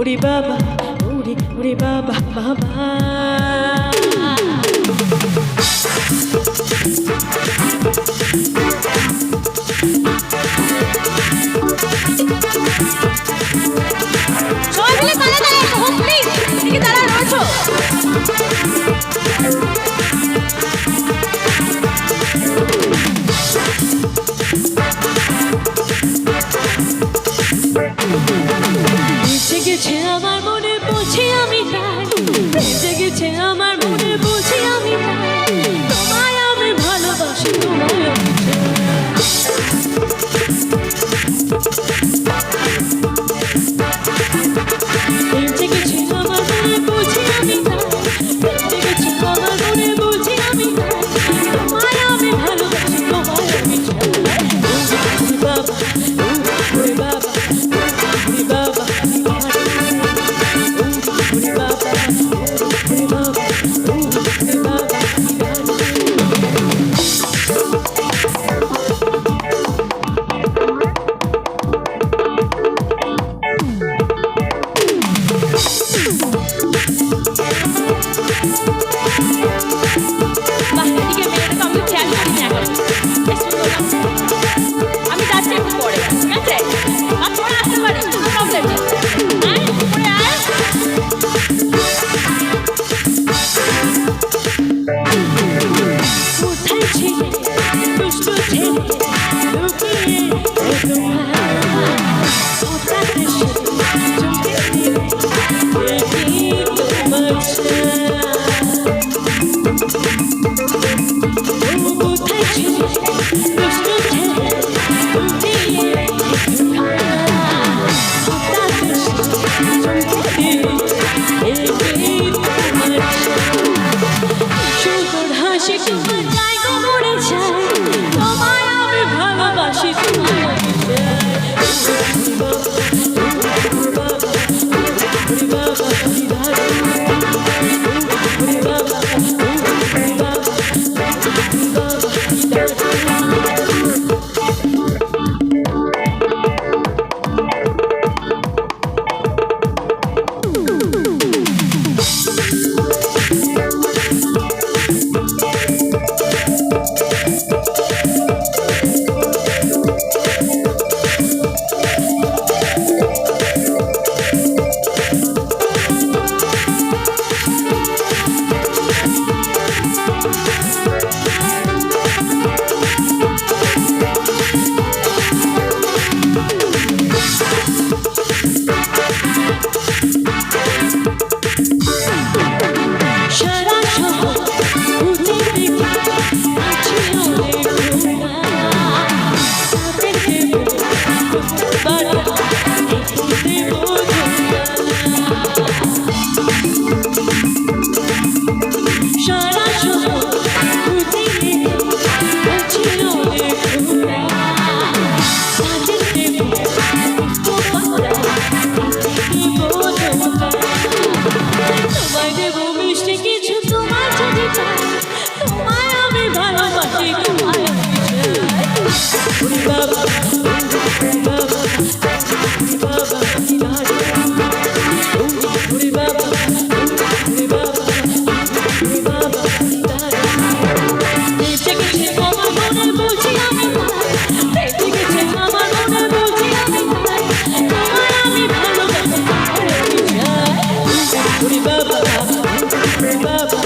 ওরে বাবা ওরে ওরে বাবা বাবা সবাই মিলে তালে তালে হোম প্লিজ এদিকে দাঁড়া রয়েছো বেঁচে গেছে আমার মনে বুঝি আমি তাই বেঁচে গেছে আমার মনে বুঝি আমি তাই তোমায় আমি ভালোবাসি তোমায় আমি বেঁচে গেছে আমার মনে বুঝি আমি তাই বেঁচে গেছে আমার মনে বুঝি আমি তাই তোমায় আমি ভালোবাসি তোমায় আমি চাই বাবা ওরে বাবা ওরে বাবা আমি যাচ্ছি একটু পরে ঠিক আছে আর পরে আসতে পারি কোনো প্রবলেম নেই পরে আয় কোথায় ছিলে দুষ্ট ছেলে লুকিয়ে হঠাৎ এসে চমকে দিলে দেখি তোমার কোথায় ছিলে দুষ্ট ছেলে লুকিয়ে হঠাৎ এসে চমকে দিলে দেখি তোমার সুন্দর হাসি তোমার জায়গা মরে যায় তোমায় আমি ভালোবাসি তোমায় আমি সারা শহর ঘুরে দেখি আছে অনেক ঘোড়া তাদেরকে বাড়া দেব সারা শহর ঘুরে দেখি আছে অনেক ঘোড়া তাদেরকে তোমায় দেব মিষ্টি কিছু তোমার যদি পাই তোমায় আমি ভালোবাসি তোমায় আমি চাই ওরে বাবা ওরে বাবা ওরে বাবা ওরে বাবা ওরে বাবা ওরে বাবা বেঁচে গেছে আমার মনে বুঝি আমি তাই বেঁচে গেছে আমার মনে বুঝি আমি তাই তোমায় আমি ভালোবাসি তোমায় আমি চাই ওরে বাবা ওরে বাবা